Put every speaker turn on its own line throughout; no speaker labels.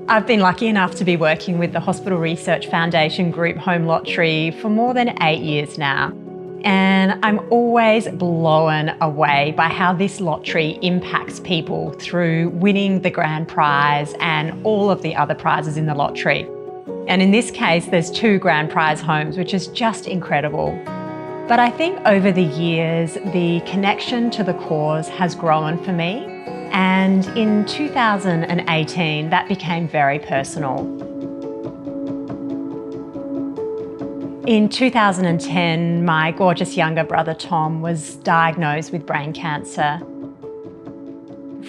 I've been lucky enough to be working with the Hospital Research Foundation Group Home Lottery for more than 8 years now. And I'm always blown away by how this lottery impacts people through winning the grand prize and all of the other prizes in the lottery. And in this case, there's 2 grand prize homes, which is just incredible. But I think over the years, the connection to the cause has grown for me. And in 2018, that became very personal. In 2010, my gorgeous younger brother Tom was diagnosed with brain cancer.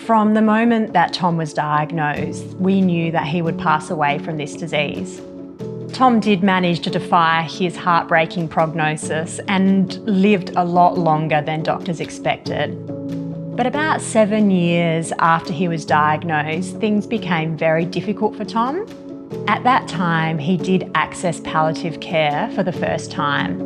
From the moment that Tom was diagnosed, we knew that he would pass away from this disease. Tom did manage to defy his heartbreaking prognosis and lived a lot longer than doctors expected. But about 7 years after he was diagnosed, things became very difficult for Tom. At that time, he did access palliative care for the first time.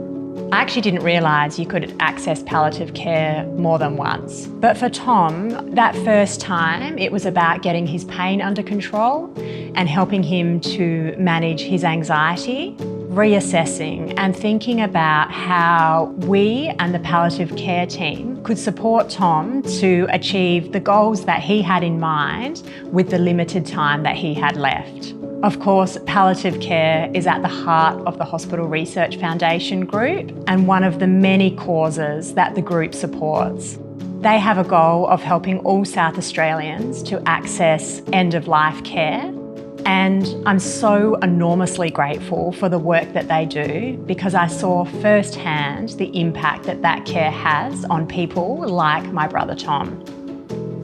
I actually didn't realise you could access palliative care more than once. But for Tom, that first time, it was about getting his pain under control and helping him to manage his anxiety, reassessing and thinking about how we and the palliative care team could support Tom to achieve the goals that he had in mind with the limited time that he had left. Of course, palliative care is at the heart of the Hospital Research Foundation Group and one of the many causes that the group supports. They have a goal of helping all South Australians to access end-of-life care. And I'm so enormously grateful for the work that they do because I saw firsthand the impact that that care has on people like my brother Tom.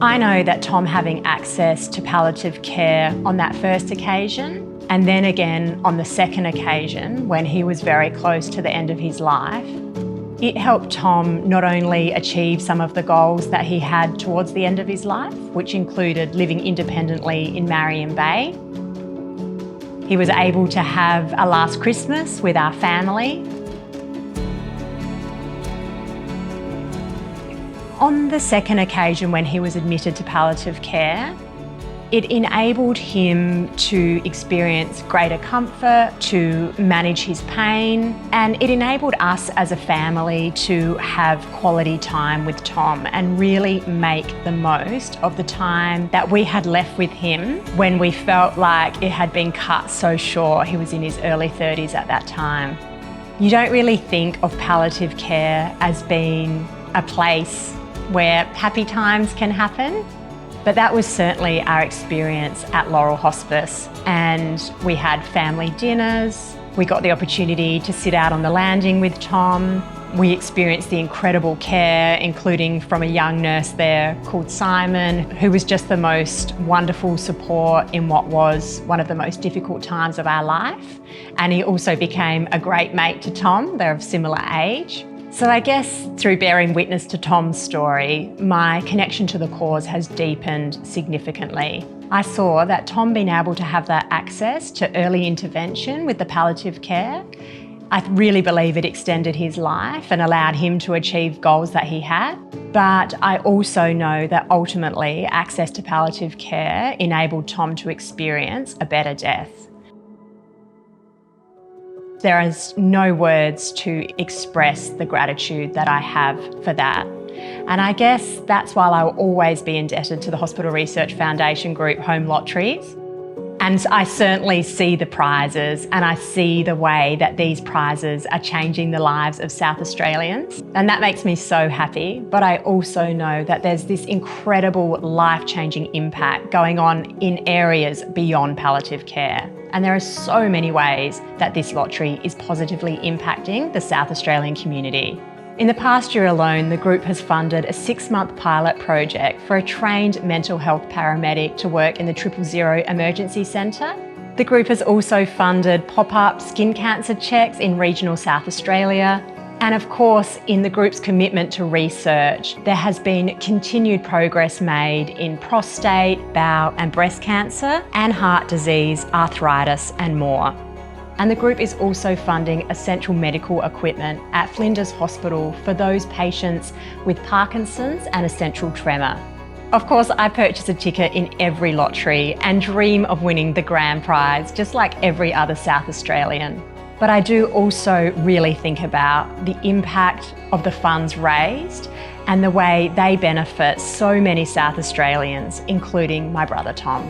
I know that Tom having access to palliative care on that first occasion and then again on the second occasion when he was very close to the end of his life, it helped Tom not only achieve some of the goals that he had towards the end of his life, which included living independently in Marion Bay. He was able to have a last Christmas with our family. On the second occasion when he was admitted to palliative care, it enabled him to experience greater comfort, to manage his pain, and it enabled us as a family to have quality time with Tom and really make the most of the time that we had left with him when we felt like it had been cut so short. He was in his early 30s at that time. You don't really think of palliative care as being a place where happy times can happen. But that was certainly our experience at Laurel Hospice. And we had family dinners. We got the opportunity to sit out on the landing with Tom. We experienced the incredible care, including from a young nurse there called Simon, who was just the most wonderful support in what was one of the most difficult times of our life. And he also became a great mate to Tom. They're of similar age. So I guess through bearing witness to Tom's story, my connection to the cause has deepened significantly. I saw that Tom being able to have that access to early intervention with the palliative care, I really believe it extended his life and allowed him to achieve goals that he had. But I also know that ultimately access to palliative care enabled Tom to experience a better death. There is no words to express the gratitude that I have for that. And I guess that's why I will always be indebted to the Hospital Research Foundation Group Home Lotteries. And I certainly see the prizes and I see the way that these prizes are changing the lives of South Australians. And that makes me so happy. But I also know that there's this incredible life-changing impact going on in areas beyond palliative care. And there are so many ways that this lottery is positively impacting the South Australian community. In the past year alone, the group has funded a 6-month pilot project for a trained mental health paramedic to work in the 000 Emergency Centre. The group has also funded pop-up skin cancer checks in regional South Australia. And of course, in the group's commitment to research, there has been continued progress made in prostate, bowel and breast cancer, and heart disease, arthritis and more. And the group is also funding essential medical equipment at Flinders Hospital for those patients with Parkinson's and essential tremor. Of course, I purchase a ticket in every lottery and dream of winning the grand prize, just like every other South Australian. But I do also really think about the impact of the funds raised and the way they benefit so many South Australians, including my brother Tom.